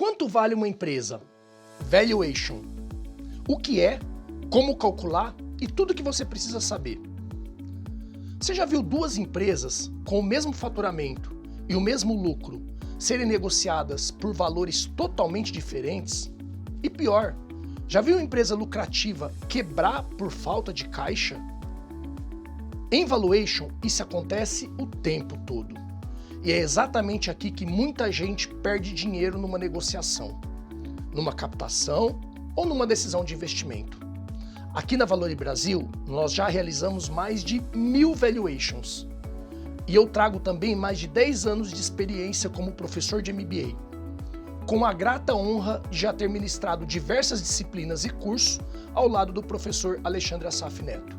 Quanto vale uma empresa? Valuation. O que é, como calcular e tudo o que você precisa saber. Você já viu duas empresas com o mesmo faturamento e o mesmo lucro serem negociadas por valores totalmente diferentes? E pior, já viu uma empresa lucrativa quebrar por falta de caixa? Em valuation, isso acontece o tempo todo. E é exatamente aqui que muita gente perde dinheiro numa negociação, numa captação ou numa decisão de investimento. Aqui na Valore Brasil, nós já realizamos mais de 1000 valuations. E eu trago também mais de 10 anos de experiência como professor de MBA, com a grata honra de já ter ministrado diversas disciplinas e cursos ao lado do professor Alexandre Assaf Neto.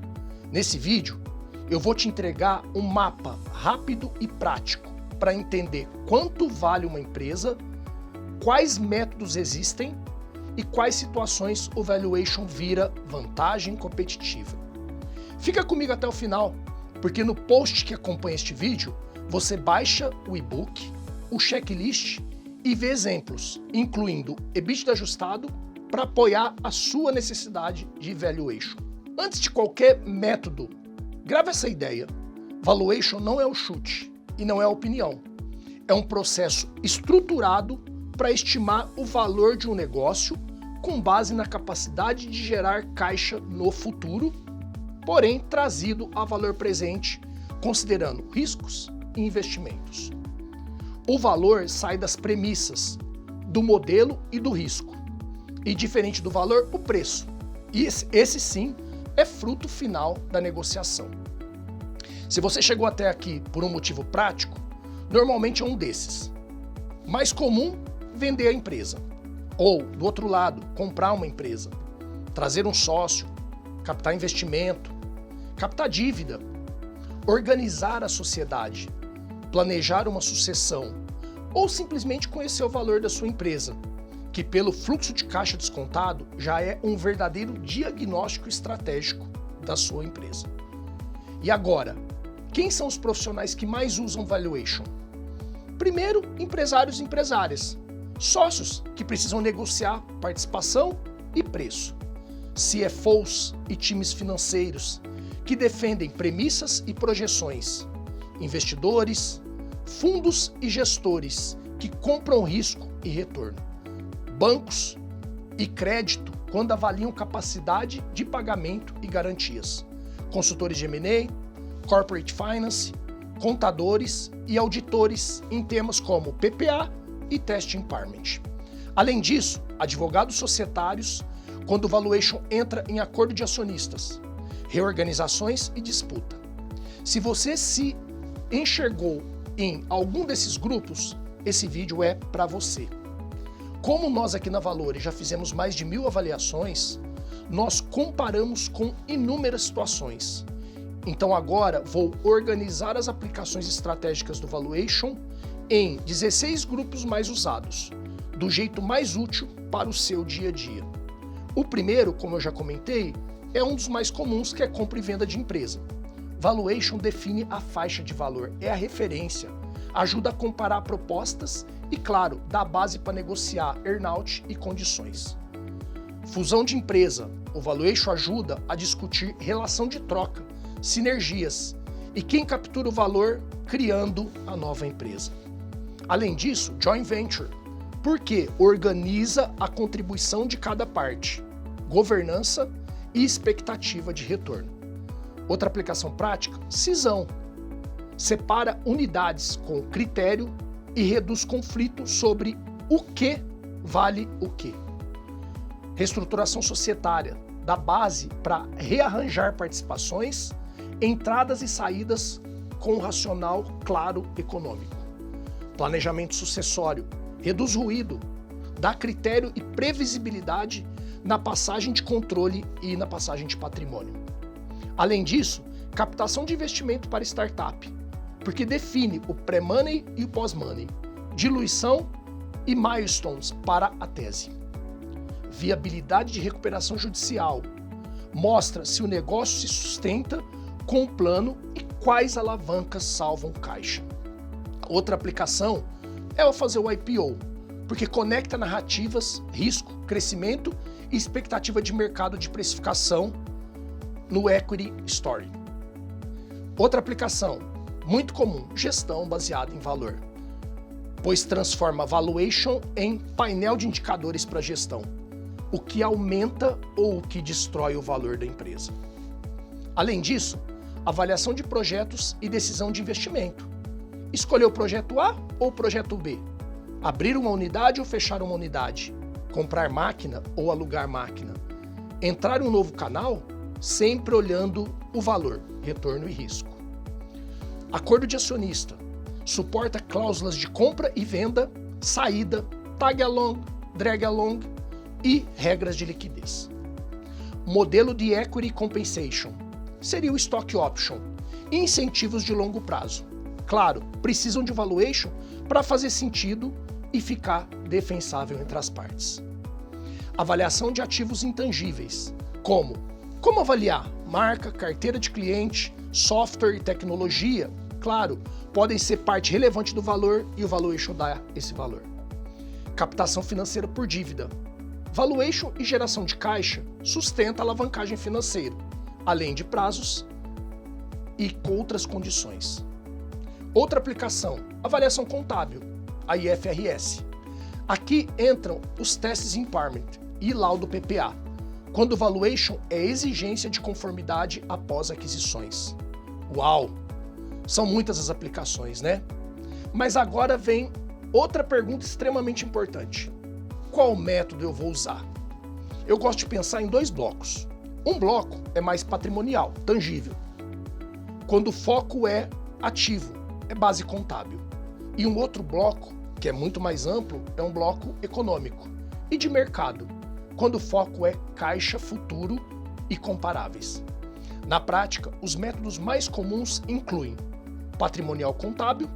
Nesse vídeo, eu vou te entregar um mapa rápido e prático para entender quanto vale uma empresa, quais métodos existem e quais situações o valuation vira vantagem competitiva. Fica comigo até o final, porque no post que acompanha este vídeo, você baixa o e-book, o checklist e vê exemplos, incluindo EBITDA ajustado, para apoiar a sua necessidade de valuation. Antes de qualquer método, grave essa ideia. Valuation não é o chute e não é a opinião. É um processo estruturado para estimar o valor de um negócio com base na capacidade de gerar caixa no futuro, porém trazido a valor presente, considerando riscos e investimentos. O valor sai das premissas, do modelo e do risco. E diferente do valor, o preço. E esse sim é fruto final da negociação. Se você chegou até aqui por um motivo prático, normalmente é um desses. Mais comum, vender a empresa. Ou, do outro lado, comprar uma empresa. Trazer um sócio, captar investimento, captar dívida, organizar a sociedade, planejar uma sucessão, ou simplesmente conhecer o valor da sua empresa, que pelo fluxo de caixa descontado já é um verdadeiro diagnóstico estratégico da sua empresa. E agora, quem são os profissionais que mais usam valuation? Primeiro, empresários e empresárias, sócios que precisam negociar participação e preço, CFOs e times financeiros que defendem premissas e projeções, investidores, fundos e gestores que compram risco e retorno, bancos e crédito quando avaliam capacidade de pagamento e garantias, consultores de M&A, corporate finance, contadores e auditores em temas como PPA e test impairment. Além disso, advogados societários quando o valuation entra em acordo de acionistas, reorganizações e disputa. Se você se enxergou em algum desses grupos, esse vídeo é para você. Como nós aqui na Valore já fizemos mais de 1000 avaliações, nós comparamos com inúmeras situações. Então agora vou organizar as aplicações estratégicas do valuation em 16 grupos mais usados, do jeito mais útil para o seu dia a dia. O primeiro, como eu já comentei, é um dos mais comuns, que é compra e venda de empresa. Valuation define a faixa de valor, é a referência, ajuda a comparar propostas e, claro, dá base para negociar earnout e condições. Fusão de empresa, o valuation ajuda a discutir relação de troca, sinergias e quem captura o valor criando a nova empresa. Além disso, joint venture, porque organiza a contribuição de cada parte, governança e expectativa de retorno. Outra aplicação prática, cisão. Separa unidades com critério e reduz conflito sobre o que vale o que. Reestruturação societária, dá base para rearranjar participações, entradas e saídas com um racional claro econômico. Planejamento sucessório, reduz ruído, dá critério e previsibilidade na passagem de controle e na passagem de patrimônio. Além disso, captação de investimento para startup, porque define o pré-money e o pós-money, diluição e milestones para a tese. Viabilidade de recuperação judicial, mostra se o negócio se sustenta com o plano e quais alavancas salvam caixa. Outra aplicação é ao fazer o IPO, porque conecta narrativas, risco, crescimento e expectativa de mercado de precificação no Equity Story. Outra aplicação muito comum, gestão baseada em valor, pois transforma valuation em painel de indicadores para gestão, o que aumenta ou o que destrói o valor da empresa. Além disso, avaliação de projetos e decisão de investimento. Escolher o projeto A ou o projeto B? Abrir uma unidade ou fechar uma unidade? Comprar máquina ou alugar máquina? Entrar em um novo canal? Sempre olhando o valor, retorno e risco. Acordo de acionista. Suporta cláusulas de compra e venda, saída, tag along, drag along e regras de liquidez. Modelo de equity compensation. Seria o stock option. E incentivos de longo prazo. Claro, precisam de valuation para fazer sentido e ficar defensável entre as partes. Avaliação de ativos intangíveis, como avaliar marca, carteira de cliente, software e tecnologia, claro, podem ser parte relevante do valor e o valuation dá esse valor. Captação financeira por dívida. Valuation e geração de caixa sustenta a alavancagem financeira, além de prazos e outras condições. Outra aplicação, avaliação contábil, a IFRS. Aqui entram os testes impairment e laudo PPA, quando o valuation é exigência de conformidade após aquisições. Uau! São muitas as aplicações, né? Mas agora vem outra pergunta extremamente importante. Qual método eu vou usar? Eu gosto de pensar em dois blocos. Um bloco é mais patrimonial, tangível, quando o foco é ativo, é base contábil. E um outro bloco, que é muito mais amplo, é um bloco econômico e de mercado, quando o foco é caixa, futuro e comparáveis. Na prática, os métodos mais comuns incluem patrimonial contábil,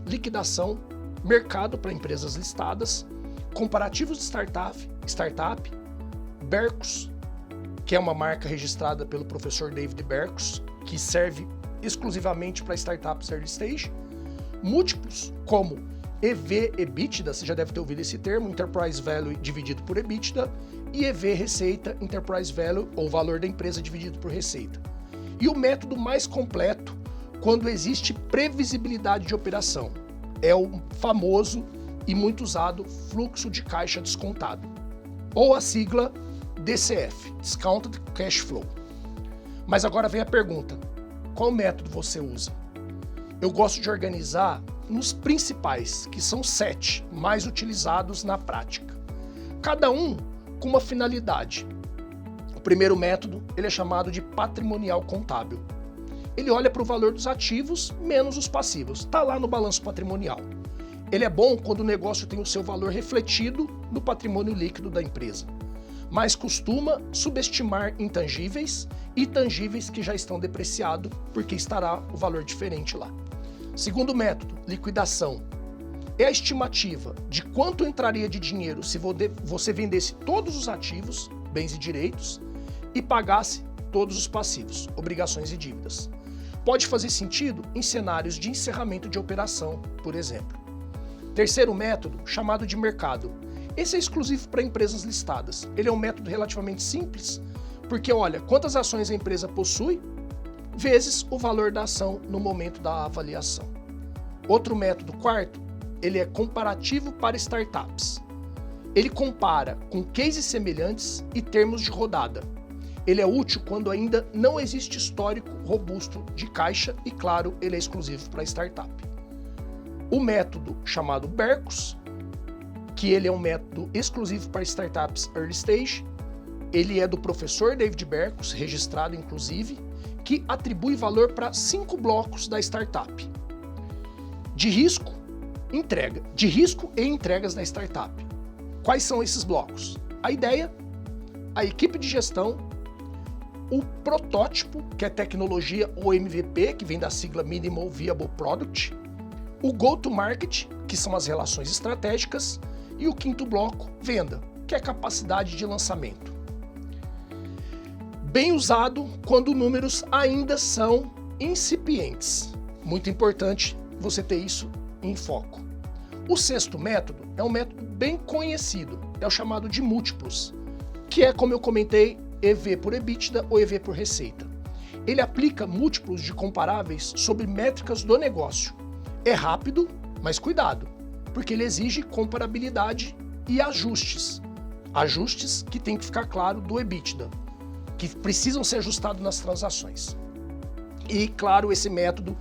liquidação, mercado para empresas listadas, comparativos de startup, Berkus, que é uma marca registrada pelo professor David Berkus, que serve exclusivamente para startups early stage, múltiplos como EV/EBITDA, você já deve ter ouvido esse termo, Enterprise Value dividido por EBITDA, e EV/Receita, Enterprise Value, ou valor da empresa dividido por receita. E o método mais completo, quando existe previsibilidade de operação, é o famoso e muito usado fluxo de caixa descontado, ou a sigla DCF, Discounted Cash Flow. Mas agora vem a pergunta, qual método você usa? Eu gosto de organizar nos principais, que são 7 mais utilizados na prática. Cada um com uma finalidade. O primeiro método, ele é chamado de patrimonial contábil. Ele olha para o valor dos ativos menos os passivos, está lá no balanço patrimonial. Ele é bom quando o negócio tem o seu valor refletido no patrimônio líquido da empresa, mas costuma subestimar intangíveis e tangíveis que já estão depreciados, porque estará o valor diferente lá. Segundo método, liquidação. É a estimativa de quanto entraria de dinheiro se você vendesse todos os ativos, bens e direitos, e pagasse todos os passivos, obrigações e dívidas. Pode fazer sentido em cenários de encerramento de operação, por exemplo. Terceiro método, chamado de mercado. Esse é exclusivo para empresas listadas. Ele é um método relativamente simples, porque olha quantas ações a empresa possui, vezes o valor da ação no momento da avaliação. Outro método, quarto, ele é comparativo para startups. Ele compara com cases semelhantes e termos de rodada. Ele é útil quando ainda não existe histórico robusto de caixa e, claro, ele é exclusivo para startup. O método chamado Berkus, que ele é um método exclusivo para startups early stage, ele é do professor David Berkus, registrado inclusive, que atribui valor para 5 blocos da startup. De risco e entregas da startup. Quais são esses blocos? A ideia, a equipe de gestão, o protótipo, que é tecnologia ou MVP, que vem da sigla Minimal Viable Product, o go-to-market, que são as relações estratégicas, e o quinto bloco, venda, que é a capacidade de lançamento. Bem usado quando números ainda são incipientes. Muito importante você ter isso em foco. O sexto método é um método bem conhecido, é o chamado de múltiplos, que é, como eu comentei, EV por EBITDA ou EV por receita. Ele aplica múltiplos de comparáveis sobre métricas do negócio. É rápido, mas cuidado, porque ele exige comparabilidade e ajustes. Ajustes que tem que ficar claro do EBITDA, que precisam ser ajustados nas transações. E, claro, esse método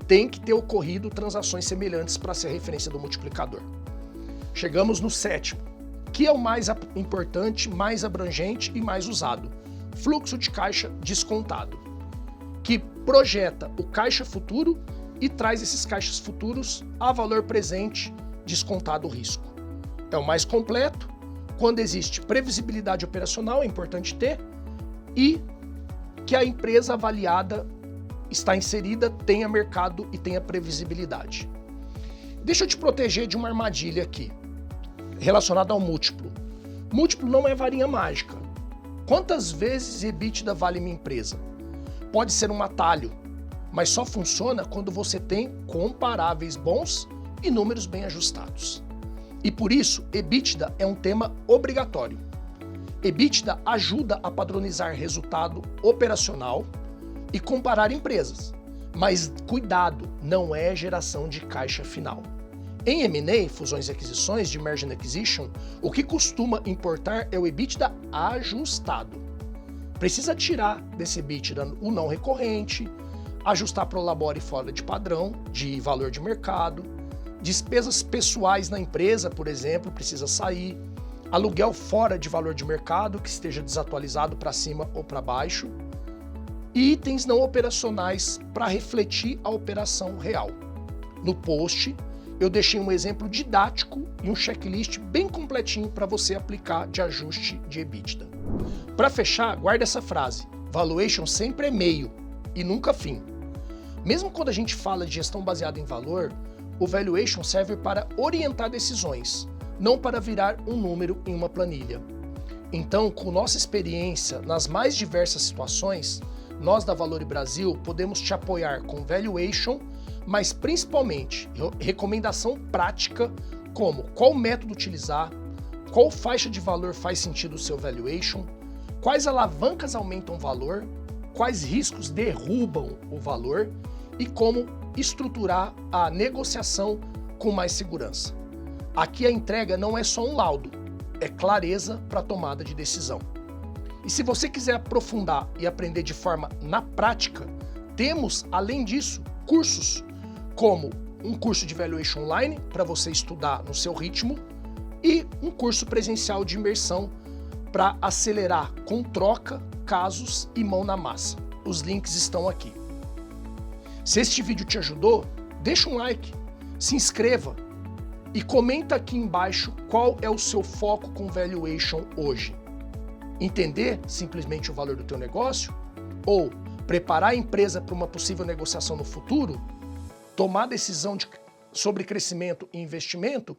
tem que ter ocorrido transações semelhantes para ser referência do multiplicador. Chegamos no sétimo, que é o mais importante, mais abrangente e mais usado. Fluxo de caixa descontado, que projeta o caixa futuro e traz esses caixas futuros a valor presente descontado o risco. É o mais completo, quando existe previsibilidade operacional, é importante ter, e que a empresa avaliada está inserida, tenha mercado e tenha previsibilidade. Deixa eu te proteger de uma armadilha aqui, relacionada ao múltiplo. Múltiplo não é varinha mágica. Quantas vezes EBITDA vale minha empresa? Pode ser um atalho, mas só funciona quando você tem comparáveis bons e números bem ajustados. E por isso, EBITDA é um tema obrigatório. EBITDA ajuda a padronizar resultado operacional e comparar empresas. Mas cuidado, não é geração de caixa final. Em M&A, fusões e aquisições, de Merger and Acquisition, o que costuma importar é o EBITDA ajustado. Precisa tirar desse EBITDA o não recorrente, ajustar para o labore fora de padrão, de valor de mercado, despesas pessoais na empresa, por exemplo, precisa sair, aluguel fora de valor de mercado, que esteja desatualizado para cima ou para baixo, e itens não operacionais para refletir a operação real. No post, eu deixei um exemplo didático e um checklist bem completinho para você aplicar de ajuste de EBITDA. Para fechar, guarda essa frase: valuation sempre é meio e nunca fim. Mesmo quando a gente fala de gestão baseada em valor, o valuation serve para orientar decisões, não para virar um número em uma planilha. Então, com nossa experiência nas mais diversas situações, nós da Valore Brasil podemos te apoiar com valuation, mas principalmente recomendação prática como qual método utilizar, qual faixa de valor faz sentido o seu valuation, quais alavancas aumentam o valor, quais riscos derrubam o valor e como estruturar a negociação com mais segurança. Aqui a entrega não é só um laudo, é clareza para a tomada de decisão. E se você quiser aprofundar e aprender de forma na prática, temos, além disso, cursos, como um curso de valuation online para você estudar no seu ritmo e um curso presencial de imersão para acelerar com troca, casos e mão na massa. Os links estão aqui. Se este vídeo te ajudou, deixa um like, se inscreva e comenta aqui embaixo qual é o seu foco com valuation hoje. Entender simplesmente o valor do teu negócio? Ou preparar a empresa para uma possível negociação no futuro? Tomar decisão sobre crescimento e investimento?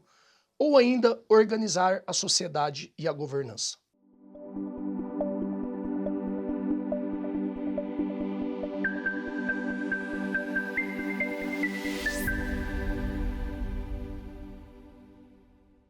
Ou ainda organizar a sociedade e a governança?